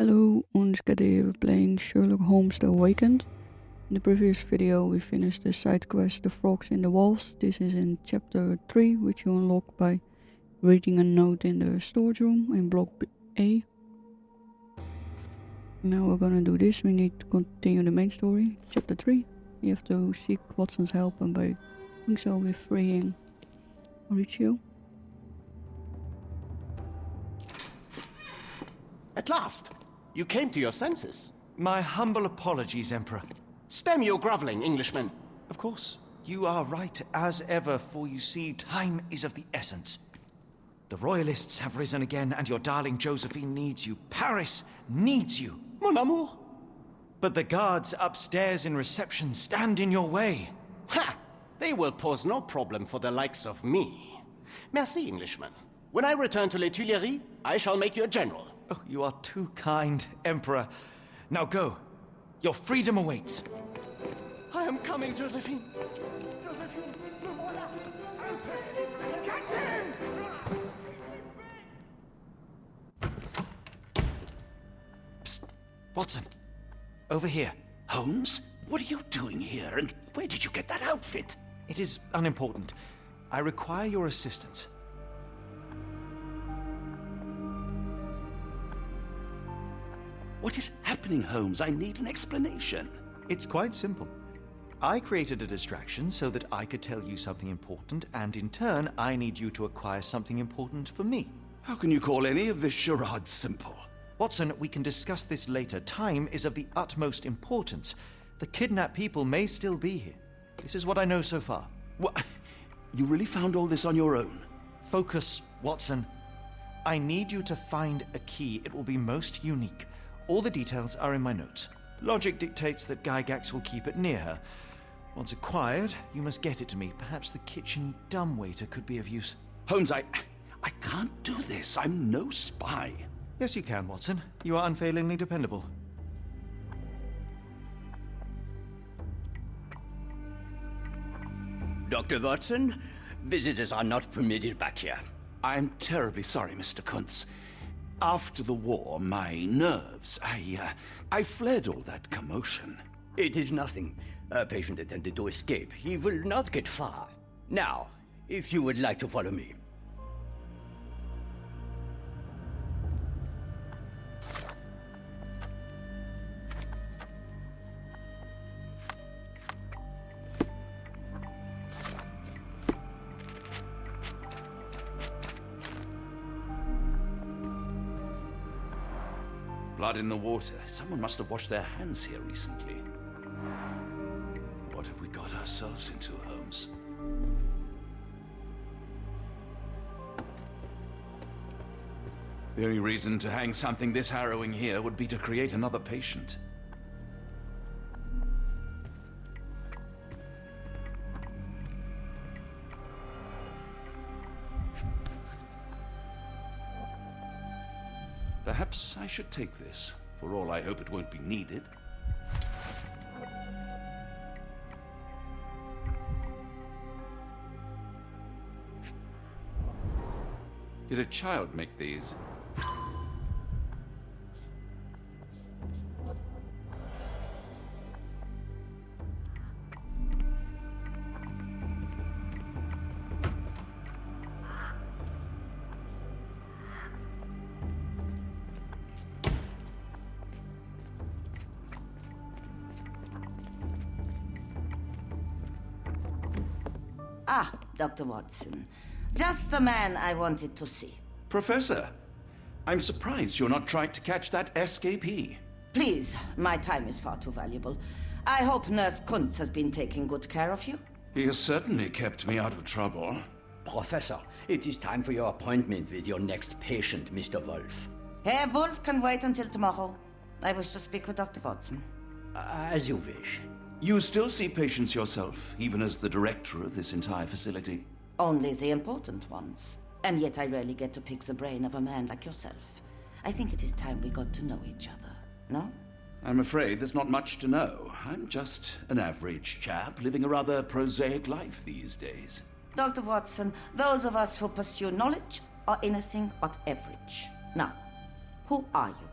Hello, on Skade we're playing Sherlock Holmes The Awakened. In the previous video we finished the side quest The Frogs in the Walls. This is in chapter 3, which you unlock by reading a note in the storage room in block A. Now we're gonna do this. We need to continue the main story, chapter 3. You have to seek Watson's help, and by doing so we're freeing Mauricio. At last! You came to your senses. My humble apologies, Emperor. Spare me your groveling, Englishman. Of course, you are right as ever, for you see, time is of the essence. The royalists have risen again, and your darling Josephine needs you. Paris needs you. Mon amour. But the guards upstairs in reception stand in your way. Ha! They will pose no problem for the likes of me. Merci, Englishman. When I return to Les Tuileries, I shall make you a general. Oh, you are too kind, Emperor. Now go. Your freedom awaits. I am coming, Josephine. Psst. Watson. Over here. Holmes? What are you doing here, and where did you get that outfit? It is unimportant. I require your assistance. What is happening, Holmes? I need an explanation. It's quite simple. I created a distraction so that I could tell you something important, and in turn, I need you to acquire something important for me. How can you call any of this charade simple? Watson, we can discuss this later. Time is of the utmost importance. The kidnapped people may still be here. This is what I know so far. What? You really found all this on your own? Focus, Watson. I need you to find a key. It will be most unique. All the details are in my notes. Logic dictates that Gygax will keep it near her. Once acquired, you must get it to me. Perhaps the kitchen dumbwaiter could be of use. Holmes, I can't do this. I'm no spy. Yes, you can, Watson. You are unfailingly dependable. Dr. Watson, visitors are not permitted back here. I'm terribly sorry, Mr. Kuntz. After the war, my nerves, I fled all that commotion. It is nothing. A patient attempted to escape. He will not get far. Now, if you would like to follow me. Blood in the water. Someone must have washed their hands here recently. What have we got ourselves into, Holmes? The only reason to hang something this harrowing here would be to create another patient. Perhaps I should take this. For all I hope it won't be needed. Did a child make these? Ah, Dr. Watson. Just the man I wanted to see. Professor, I'm surprised you're not trying to catch that escapee. Please, my time is far too valuable. I hope Nurse Kuntz has been taking good care of you. He has certainly kept me out of trouble. Professor, it is time for your appointment with your next patient, Mr. Wolf. Herr Wolf can wait until tomorrow. I wish to speak with Dr. Watson. As you wish. You still see patients yourself, even as the director of this entire facility? Only the important ones. And yet I rarely get to pick the brain of a man like yourself. I think it is time we got to know each other, no? I'm afraid there's not much to know. I'm just an average chap living a rather prosaic life these days. Dr. Watson, those of us who pursue knowledge are anything but average. Now, who are you?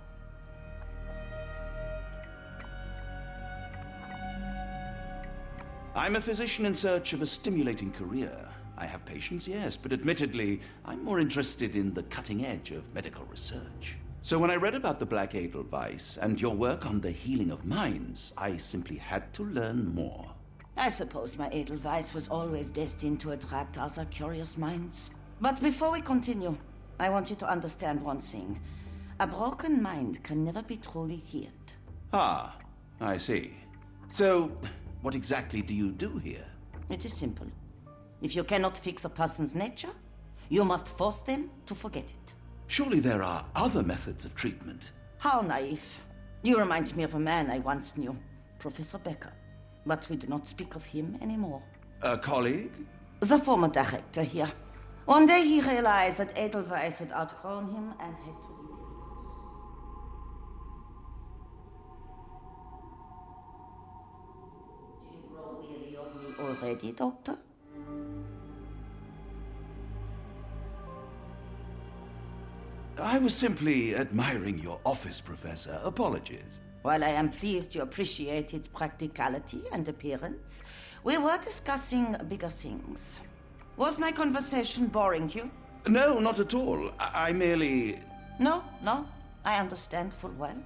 I'm a physician in search of a stimulating career. I have patients, yes, but admittedly, I'm more interested in the cutting edge of medical research. So when I read about the Black Edelweiss and your work on the healing of minds, I simply had to learn more. I suppose my edelweiss was always destined to attract other curious minds. But before we continue, I want you to understand one thing. A broken mind can never be truly healed. Ah, I see. So, what exactly do you do here? It is simple. If you cannot fix a person's nature, you must force them to forget it. Surely there are other methods of treatment. How naive. You remind me of a man I once knew, Professor Becker. But we do not speak of him anymore. A colleague? The former director here. One day he realized that Edelweiss had outgrown him and had to leave his house. Do you grow weary of me already, Doctor? I was simply admiring your office, Professor. Apologies. While I am pleased you appreciate its practicality and appearance, we were discussing bigger things. Was my conversation boring you? No, not at all. I merely... No, I understand full well.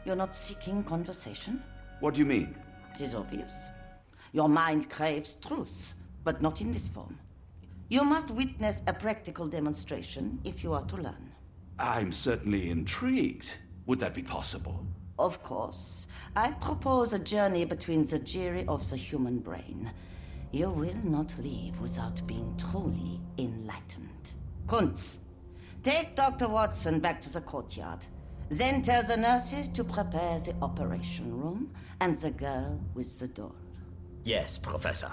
You're not seeking conversation. What do you mean? It is obvious. Your mind craves truth, but not in this form. You must witness a practical demonstration if you are to learn. I'm certainly intrigued. Would that be possible? Of course. I propose a journey between the jury of the human brain. You will not leave without being truly enlightened. Kuntz, take Dr. Watson back to the courtyard. Then tell the nurses to prepare the operation room and the girl with the doll. Yes, Professor.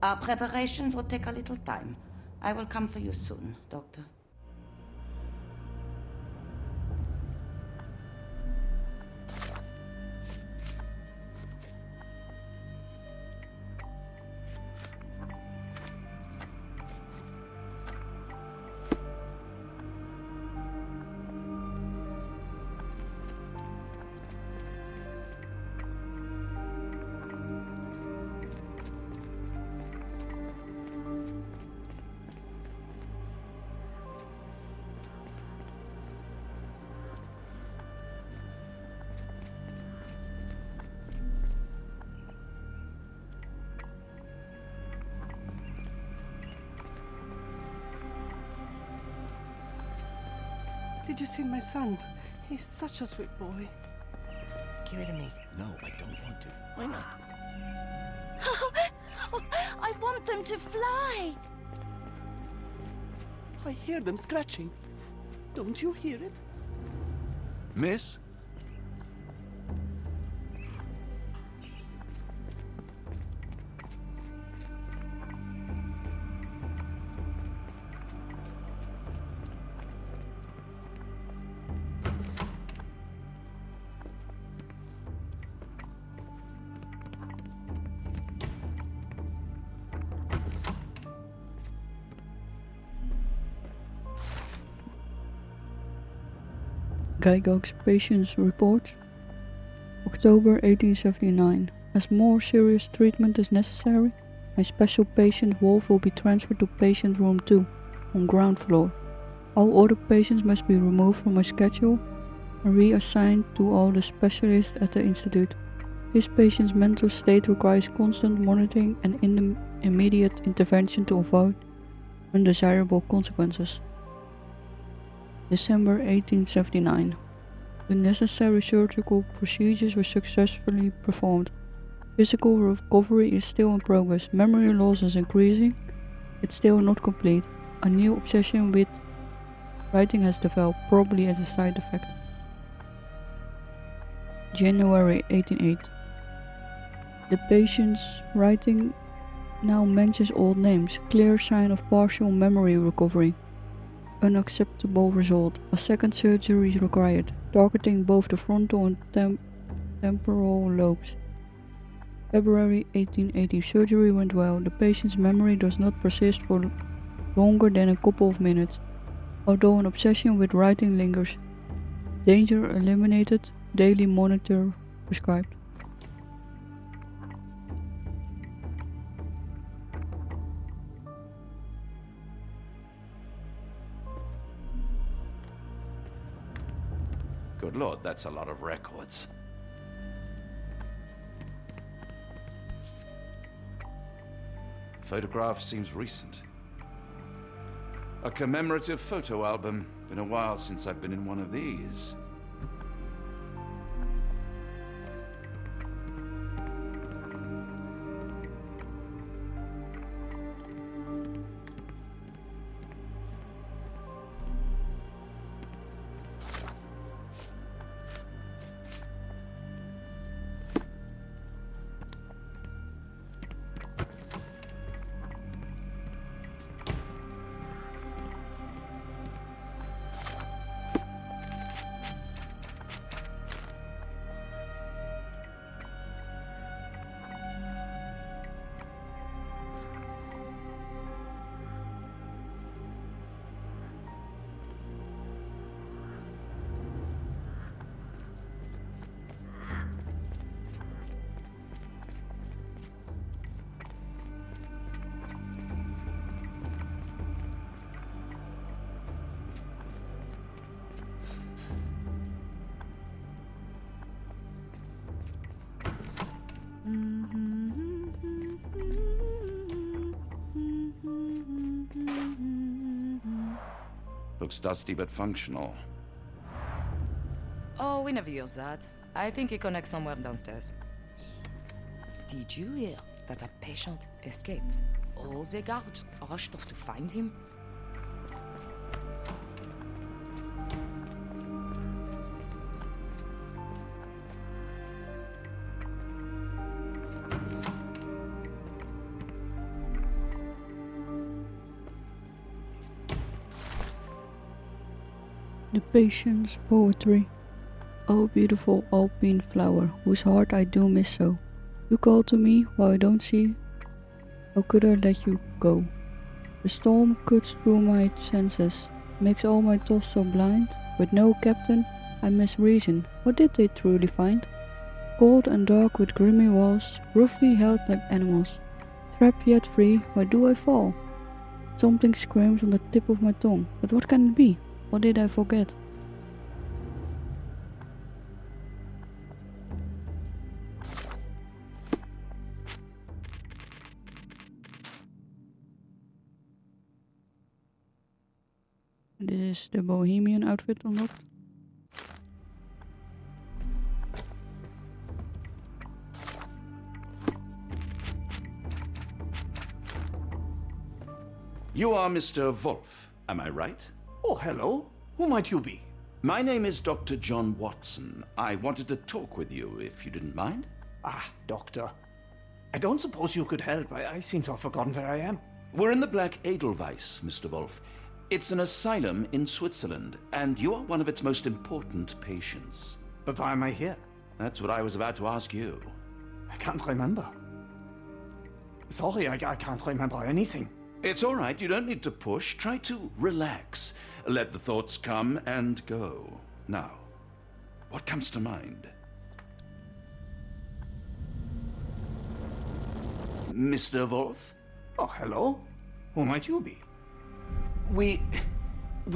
Our preparations will take a little time. I will come for you soon, Doctor. Did you see my son? He's such a sweet boy. Give it to me. No, I don't want to. Why not? I want them to fly! I hear them scratching. Don't you hear it? Miss? Gygax Patients Report, October 1879. As more serious treatment is necessary, my special patient Wolf will be transferred to patient room 2, on ground floor. All other patients must be removed from my schedule and reassigned to all the specialists at the institute. This patient's mental state requires constant monitoring and immediate intervention to avoid undesirable consequences. December 1879. The necessary surgical procedures were successfully performed. Physical recovery is still in progress. Memory loss is increasing. It's still not complete. A new obsession with writing has developed, probably as a side effect. January 1808. The patient's writing now mentions old names. Clear sign of partial memory recovery. Unacceptable result. A second surgery is required, targeting both the frontal and temporal lobes. February 1880. Surgery went well. The patient's memory does not persist for longer than a couple of minutes, although an obsession with writing lingers. Danger eliminated. Daily monitor prescribed. Lord, that's a lot of records. Photograph seems recent. A commemorative photo album. Been a while since I've been in one of these. Looks dusty but functional. Oh, we never use that. I think it connects somewhere downstairs. Did you hear that a patient escaped? All the guards rushed off to find him. The patient's poetry. Oh beautiful alpine flower, whose heart I do miss so. You call to me while I don't see. How could I let you go? The storm cuts through my senses, makes all my thoughts so blind. With no captain, I miss reason. What did they truly find? Cold and dark with grimy walls, roughly held like animals. Trapped yet free, why do I fall? Something screams on the tip of my tongue, but what can it be? What did I forget? This is the bohemian outfit unlocked. You are Mr. Wolf, am I right? Oh, hello. Who might you be? My name is Dr. John Watson. I wanted to talk with you, if you didn't mind. Ah, doctor. I don't suppose you could help. I seem to have forgotten where I am. We're in the Black Edelweiss, Mr. Wolf. It's an asylum in Switzerland, and you are one of its most important patients. But why am I here? That's what I was about to ask you. I can't remember. Sorry, I can't remember anything. It's all right, you don't need to push. Try to relax. Let the thoughts come and go. Now, what comes to mind? Mr. Wolf? Oh, hello. Who might you be? We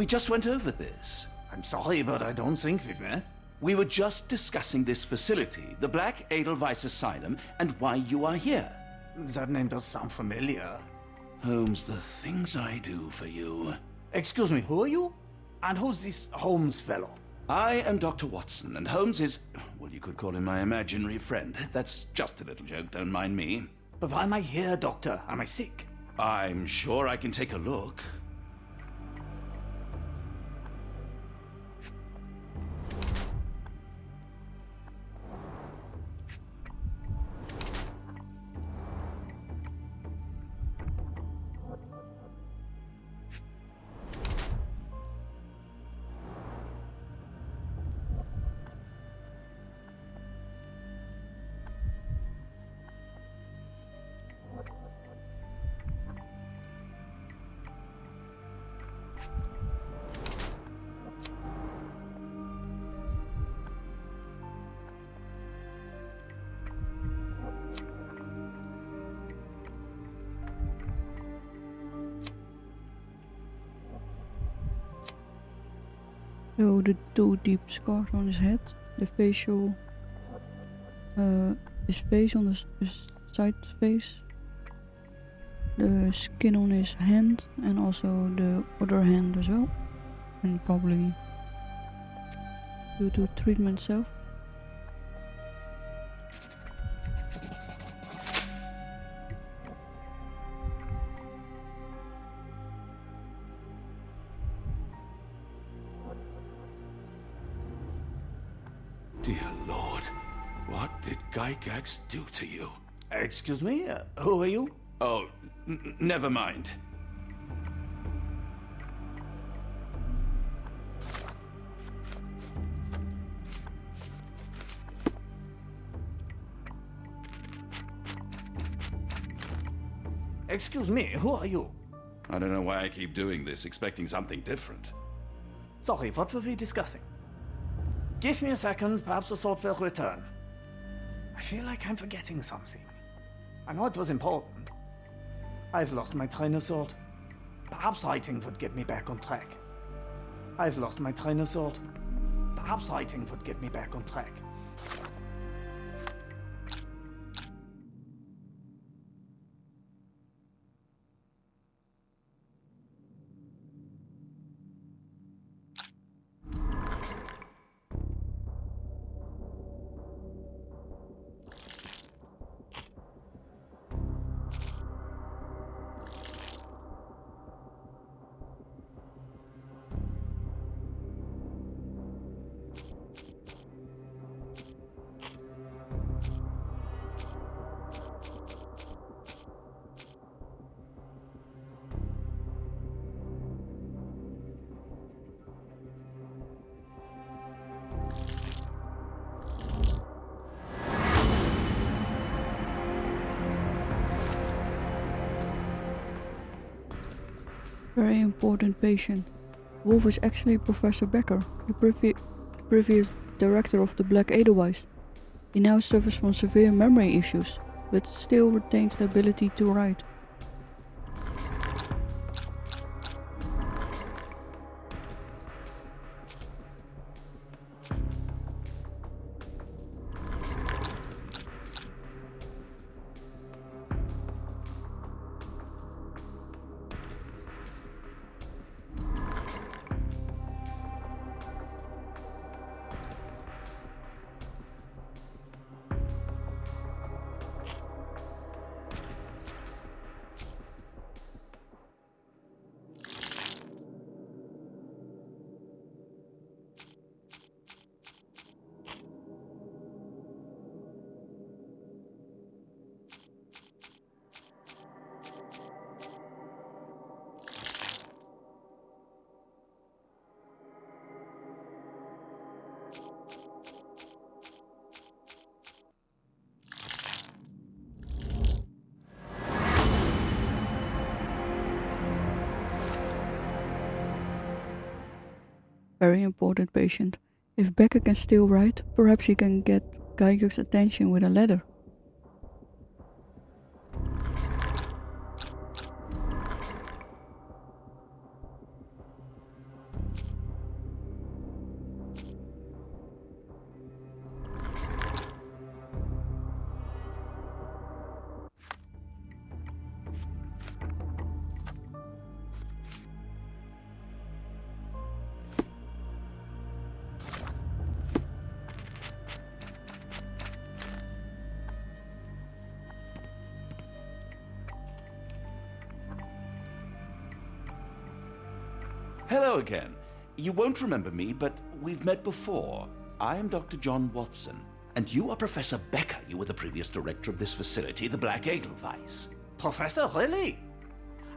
just went over this. I'm sorry, but I don't think we've met. We were just discussing this facility, the Black Edelweiss Asylum, and why you are here. That name does sound familiar. Holmes, the things I do for you. Excuse me, who are you? And who's this Holmes fellow? I am Dr. Watson, and Holmes is, well, you could call him my imaginary friend. That's just a little joke, don't mind me. But why am I here, doctor? Am I sick? I'm sure I can take a look. So the two deep scars on his head, the facial, his face on the side face, the skin on his hand, and also the other hand as well, and probably due to treatment itself. Dear Lord, what did Gygax do to you? Excuse me, who are you? Oh, never mind. Excuse me, who are you? I don't know why I keep doing this, expecting something different. Sorry, what were we discussing? Give me a second, perhaps the thought will return. I feel like I'm forgetting something. I know it was important. I've lost my train of thought. Perhaps writing would get me back on track. I've lost my train of thought. Perhaps writing would get me back on track. Very important patient. Wolf is actually Professor Becker, the previous director of the Black Edelweiss. He now suffers from severe memory issues, but still retains the ability to write. Very important patient. If Becker can still write, perhaps he can get Gygax's attention with a letter. Hello again. You won't remember me, but we've met before. I am Dr. John Watson, and you are Professor Becker. You were the previous director of this facility, the Black Edelweiss. Professor, really?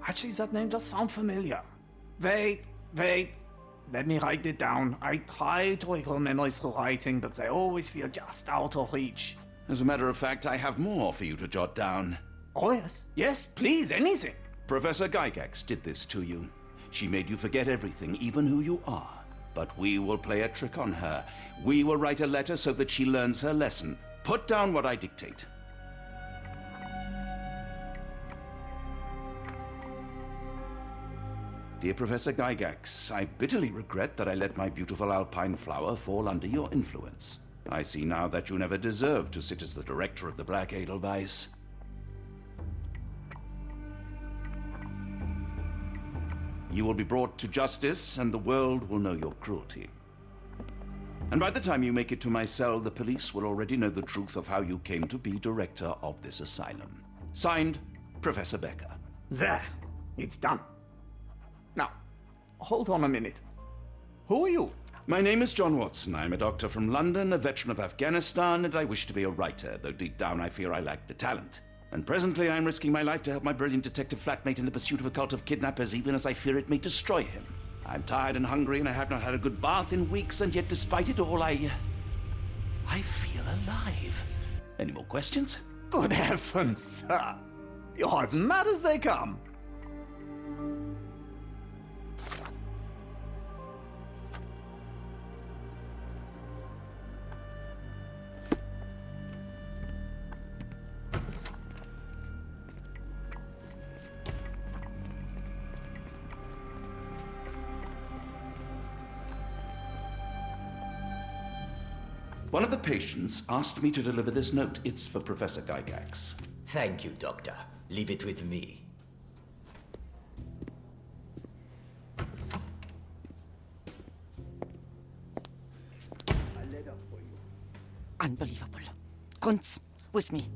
Actually, that name does sound familiar. Wait. Let me write it down. I try to recall memories through writing, but they always feel just out of reach. As a matter of fact, I have more for you to jot down. Oh, yes. Yes, please, anything. Professor Gygax did this to you. She made you forget everything, even who you are. But we will play a trick on her. We will write a letter so that she learns her lesson. Put down what I dictate. Dear Professor Gygax, I bitterly regret that I let my beautiful alpine flower fall under your influence. I see now that you never deserved to sit as the director of the Black Edelweiss. You will be brought to justice, and the world will know your cruelty. And by the time you make it to my cell, the police will already know the truth of how you came to be director of this asylum. Signed, Professor Becker. There. It's done. Now, hold on a minute. Who are you? My name is John Watson. I'm a doctor from London, a veteran of Afghanistan, and I wish to be a writer, though deep down I fear I lack the talent. And presently I'm risking my life to help my brilliant detective flatmate in the pursuit of a cult of kidnappers, even as I fear it may destroy him. I'm tired and hungry, and I have not had a good bath in weeks, and yet despite it all, I feel alive. Any more questions? Good heavens, sir. You're as mad as they come. One of the patients asked me to deliver this note. It's for Professor Gygax. Thank you, Doctor. Leave it with me. Unbelievable. Kunz, with me.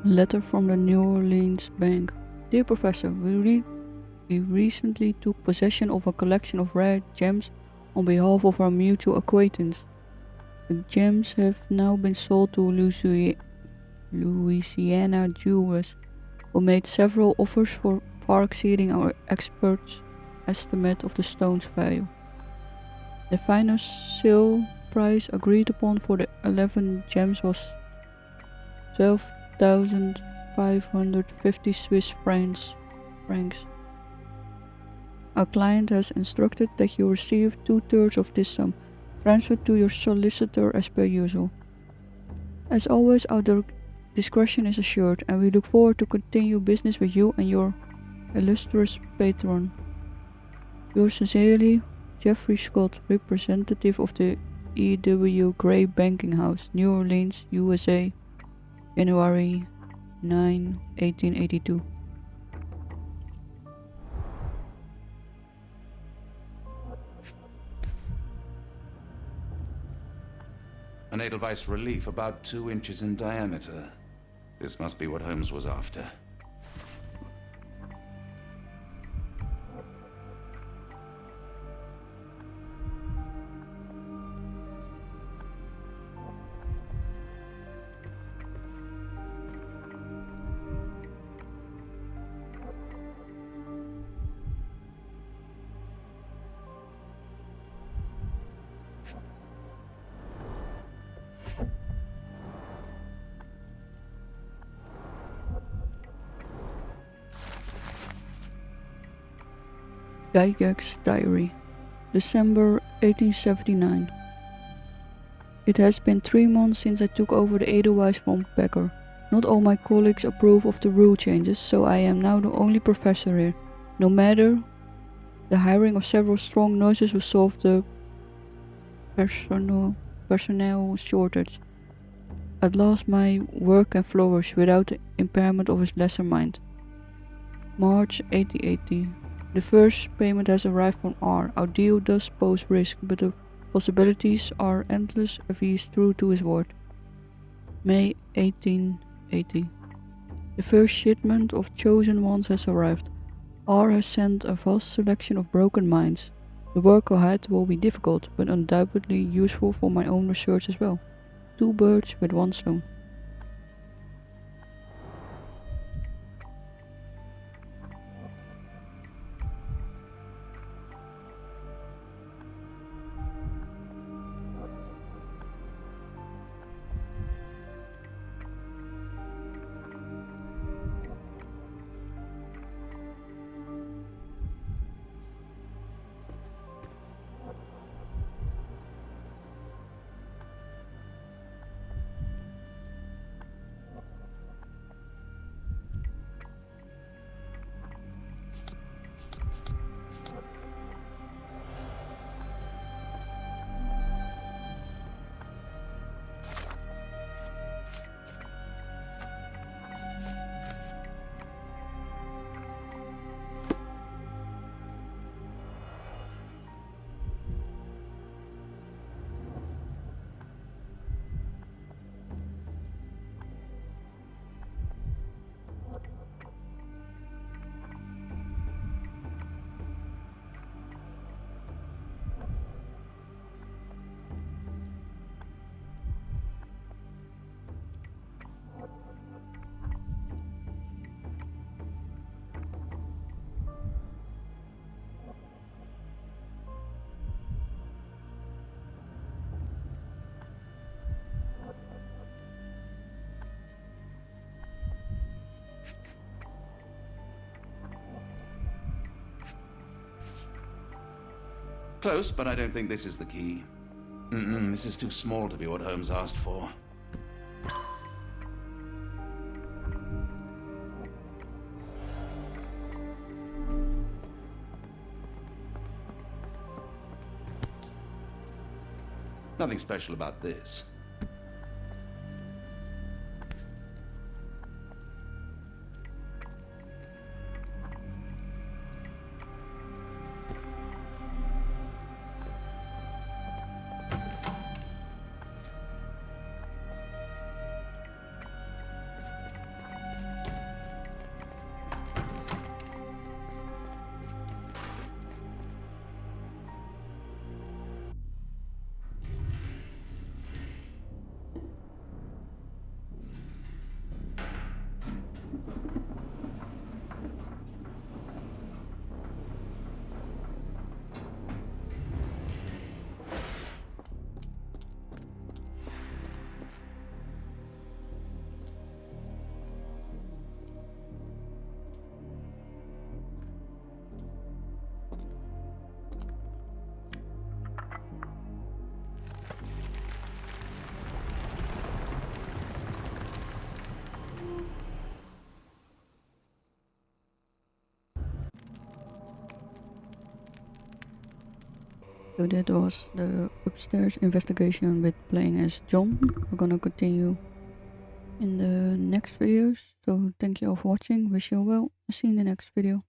Letter from the New Orleans Bank. Dear Professor, we recently took possession of a collection of rare gems on behalf of our mutual acquaintance. The gems have now been sold to Louisiana jewelers, who made several offers for far exceeding our experts' estimate of the stone's value. The final sale price agreed upon for the 11 gems was 12,550 Swiss francs. Our client has instructed that you receive 2/3 of this sum, transferred to your solicitor as per usual. As always, our discretion is assured, and we look forward to continue business with you and your illustrious patron. Yours sincerely, Jeffrey Scott, representative of the E.W. Gray Banking House, New Orleans, USA, January 9, 1882. An edelweiss relief about 2 inches in diameter. This must be what Holmes was after. Gygax Diary, December 1879. It has been 3 months since I took over the edelweiss from Becker. Not all my colleagues approve of the rule changes, so I am now the only professor here. No matter, the hiring of several strong nurses will solve the personnel shortage. At last my work can flourish without the impairment of his lesser mind. March 1880. The first payment has arrived from R. Our deal does pose risk, but the possibilities are endless if he is true to his word. May 1880. The first shipment of chosen ones has arrived. R has sent a vast selection of broken minds. The work ahead will be difficult, but undoubtedly useful for my own research as well. 2 birds with 1 stone. Close, but I don't think this is the key. This is too small to be what Holmes asked for. Nothing special about this. So that was the upstairs investigation with playing as John. We're gonna continue in the next videos. So thank you all for watching, wish you all well, and see you in the next video.